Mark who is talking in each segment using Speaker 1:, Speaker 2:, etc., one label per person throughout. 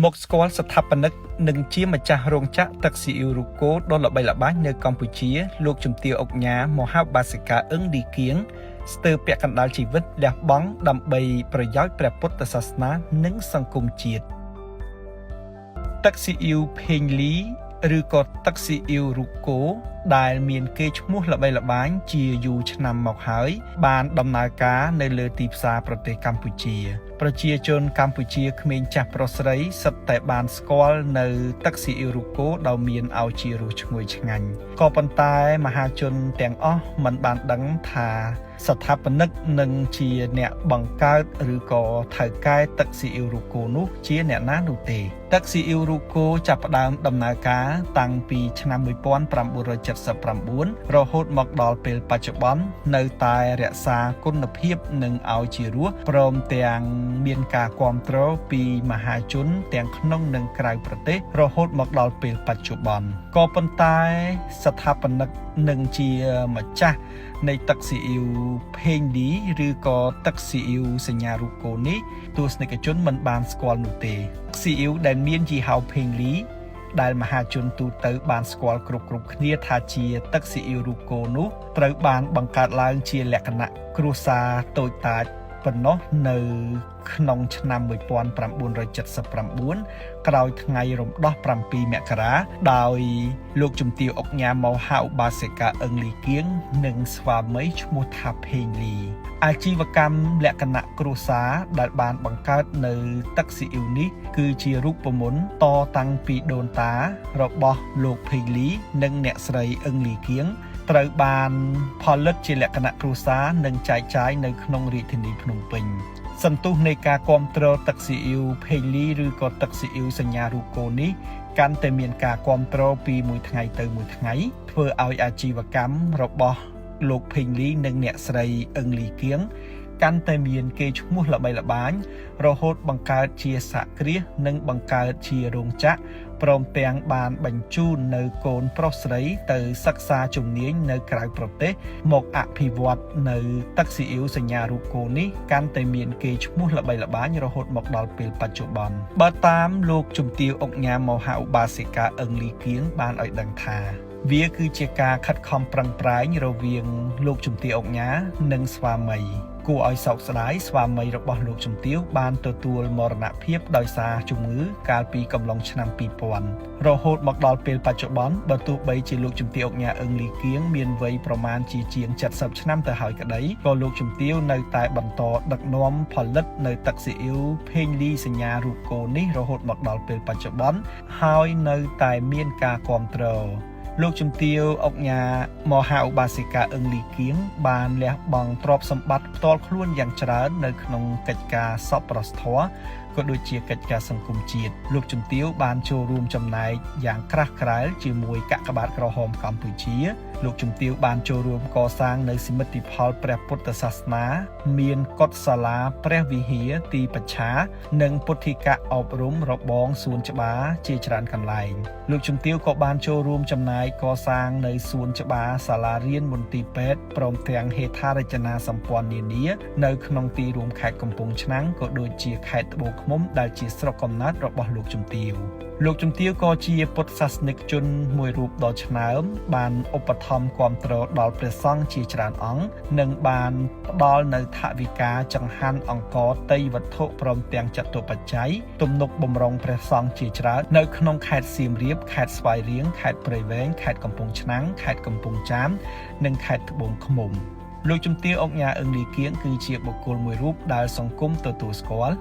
Speaker 1: មកស្គាល់ស្ថាបនិកនិងជាម្ចាស់រោងចក្រទឹកស៊ីអ៊ីវរូកូដ៏ល្បីល្បាញនៅកម្ពុជាលោកជំទាវអុកញ៉ាមហាបាសិកាអឹងឌីគៀងស្ទើរពាក់កណ្ដាលជីវិតលះបង់ដើម្បីប្រយោជន៍ព្រះពុទ្ធសាសនានិងសង្គមជាតិទឹកស៊ីអ៊ីវភេងលីឬក៏ទឹកស៊ីអ៊ីវរូកូដែលមានកេរ្តិ៍ឈ្មោះល្បីល្បាញជាយូរឆ្នាំមកហើយបានដំណើរការនៅលើទីផ្សារប្រទេសកម្ពុជាប្រជាជនកម្ពុជាក្មេងចាស់ប្រុសស្រីសុទ្ធតែបានស្គាល់នៅទឹកស៊ីអ៊ីវរូកូដ៏មានឱជារសឈ្ងុយឆ្ងាញ់ក៏ប៉ុន្តែមហាជនទាំងអស់មិនបានដឹងថាស្ថាបនិកនិងជាអ្នកបង្កើតឬក៏ថៅកែទឹកស៊ីអ៊ីវរូកូនោះជាអ្នកណានោះទេទឹកស៊ីអ៊ីវរូកូចាប់ផ្ដើមដំណើរការតាំងពីឆ្នាំ1979រហូតមកដល់ពេលបច្ចុប្បន្ននៅតែរក្សាគុណភាពនិងឲ្យជារសព្រមទាំងមានការគាំទ្រពីមហាជនទាំងក្នុងនិងក្រៅប្រទេសរហូតមកដល់ពេលបច្ចុប្បន្នក៏ប៉ុន្តែស្ថាបនិកនិងជាម្ចាស់នៃទឹកស៊ីអ៊ីវភេងឌីឬក៏ទឹកស៊ីអ៊ីវសញ្ញារូកូនេះទស្សនិកជនមិនបានស្គាល់នោះទេស៊ីអ៊ីវដែលមានយីហោភេងលីដែលមហាជនទូទៅបានស្គាល់គ្រប់គ្នាថាជាទឹកស៊ីអ៊ីវរូកូនោះត្រូវបានបង្កើតឡើងជាលក្ខណៈគ្រួសារតូចតាចប៉ុណ្ណោះនៅក្នុងឆ្នាំ1979ក្រោយថ្ងៃរំដោះ7មករាដោយលោកជំទាវអុកញ៉ាមហាឧបាសិកាអឹងលីគៀងនិងស្វាមីឈ្មោះថាភេងលីអាជីវកម្មលក្ខណៈគ្រួសារដែលបានបង្កើតនៅទឹកស៊ីអ៊ីវនេះគឺជារូបមន្តតតាំងពីដូនតារបស់លោកភេងលីនិងអ្នកស្រីអឹងលីគៀងត្រូវបានផលិតជាលក្ខណៈគ្រួសារនិងចែកចាយនៅក្នុងរាជធានីភ្នំពេញសន្ទុះនៃការគាំទ្រទឹកស៊ីអ៊ីវភេងលីឬក៏ទឹកស៊ីអ៊ីវសញ្ញារូកូនេះកាន់តែមានការគាំទ្រពីមួយថ្ងៃទៅមួយថ្ងៃធ្វើឲ្យអាជីវកម្មរបស់លោកភេងលីនិងអ្នកស្រីអឹងលីគៀងកាន់តែមានកេរ្តិ៍ឈ្មោះល្បីល្បាញរហូតបង្កើតជាសហគ្រាសនិងបង្កើតជារោងចក្រព្រមទាំងបានបញ្ជូននៅកូនប្រុសស្រីទៅសិក្សាជំនាញនៅក្រៅប្រទេសមកអភិវឌ្ឍនៅទឹកស៊ីអ៊ីវសញ្ញារូកូនេះកាន់តែមានកេរ្តិ៍ឈ្មោះល្បីល្បាញរហូតមកដល់ពេលបច្ចុប្បន្នបើតាមលោកជំទាវអុកញ៉ាមហាឧបាសិកាអឹងលីគៀងបានឲ្យដឹងថាវាគឺជាការខិតខំប្រឹងប្រែងរវាងលោកជំទាវអុកញ៉ានិងស្វាមីគួរឲ្យសោកស្ដាយស្វាមីរបស់លោកជំទាវបានទទួលមរណភាពដោយសារជំងឺកាលពីកំឡុងឆ្នាំ2000រហូតមកដល់ពេលបច្ចុប្បន្នបើទោះបីជាលោកជំទាវអុកញ៉ាអឹងលីគៀងមានវ័យប្រមាណជាជាង70ឆ្នាំទៅហើយក្តីក៏លោកជំទាវនៅតែបន្តដឹកនាំផលិតនៅទឹកស៊ីអ៊ីវភេងលីសញ្ញារូកូនេះរហូតមកដល់ពេលបច្ចុប្បន្នហើយនៅតែមានការគាំទ្រលោកជំទាវអុកញ៉ាមហាឧបាសិកាអឹងលីគៀងបានលះបង់ទ្រព្យសម្បត្តិផ្ទាល់ខ្លួនយ៉ាងច្រើននៅក្នុងកិច្ចការសប្បុរសធម៌ក៏ដូចជាកិច្ចការសង្គមជាតិលោកជំទាវបានចូលរួមចំណែកយ៉ាងក្រាស់ក្រែលជាមួយកាកបាទក្រហមកម្ពុជាលោកជំទាវបានចូលរួមកសាងនៅសមិទ្ធផលព្រះពុទ្ធសាសនាមានកុដិសាលាព្រះវិហារទីបច្ឆានិងពុទ្ធិកអប់រំរបងសួនច្បារជាច្រើនកន្លែងលោកជំទាវក៏បានចូលរួមចំណែកកសាងនៅសួនច្បារសាលារៀនមន្ទីរពេទ្យព្រមទាំងហេដ្ឋារចនាសម្ព័ន្ធនានានៅក្នុងទីរួមខេត្តកំពង់ឆ្នាំងក៏ដូចជាខេត្តត្បូងឃ្មុំដែលជាស្រុកកំណើតរបស់លោកជំទាវលោកជំទាវក៏ជាពុទ្ធសាសនិកជនមួយរូបដ៏ឆ្នើមបានឧបត្ថម្ភគាំទ្រដល់ព្រះសង្ឃជាច្រើនអង្គនិងបានផ្ដល់នៅថវិកាចង្ហាន់អង្គរតីវត្ថុព្រមទាំងចតុបច្ច័យទំនុកបម្រុងព្រះសង្ឃជាច្រើននៅក្នុងខេត្តសៀមរាបខេត្តស្វាយរៀងខេត្តព្រៃវែងខេត្តកំពង់ឆ្នាំងខេត្តកំពង់ចាមនិងខេត្តត្បូងឃ្មុំលោកជំទាវអុកញ៉ាអឹងលីគៀងគឺជាបុគ្គលមួយរូបដែលសង្គមទទួលស្គាល់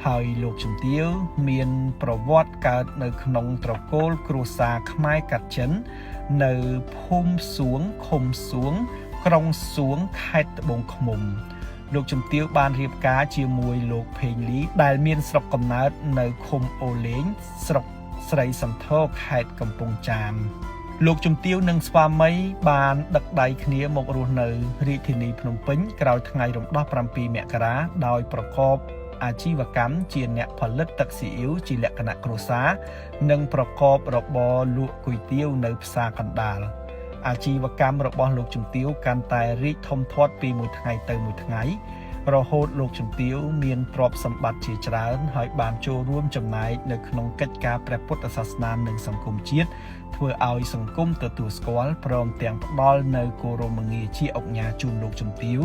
Speaker 1: ហើយលោកជំទាវមានប្រវត្តិកើតនៅក្នុងត្រកូលគ្រួសារខ្មែរកាត់ចិននៅភូមិសួងឃុំសួងក្រុងសួងខេត្តត្បូងឃ្មុំលោកជំទាវបានរៀបការជាមួយលោកភេងលីដែលមានស្រុកកំណើតនៅឃុំអូលេងស្រុកស្រីសន្ធរខេត្តកំពង់ចាមលោកជំទាវនិងស្វាមីបានដឹកដៃគ្នាមករស់នៅរាជធានីភ្នំពេញក្រោយថ្ងៃរំដោះ7មករាដោយប្រកបអាជីវកម្មជាអ្នកផលិតទឹកស៊ីអ៊ីវជាលក្ខណៈគ្រួសារនិងប្រកបរបរលក់គុយទាវនៅផ្សារកណ្ដាលអាជីវកម្មរបស់លោកជំទាវកាន់តែរីកធំធាត់ពីមួយថ្ងៃទៅមួយថ្ងៃ រហូតលោកជំទាវមានទ្រព្យសម្បត្តិជាច្រើនហើយបានចូលរួមចំណែកនៅក្នុងកិច្ចការព្រះពុទ្ធសាសនានិងសង្គមជាតិធ្វើឲ្យសង្គមទទួលស្គាល់ព្រមទាំងផ្ដល់នៅគោរមងារជាឧកញ៉ាជូនលោកជំទាវ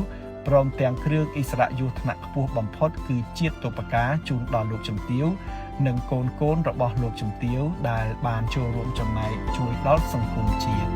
Speaker 1: ព្រមទាំងគ្រឿងឥស្សរិយយសថ្នាក់ខ្ពស់បំផុតគឺជាតិទុបការជូនដល់លោកជំទាវនិងកូនរបស់លោកជំទាវដែលបានចូលរួមចំណែកជួយដល់សង្គមជាតិ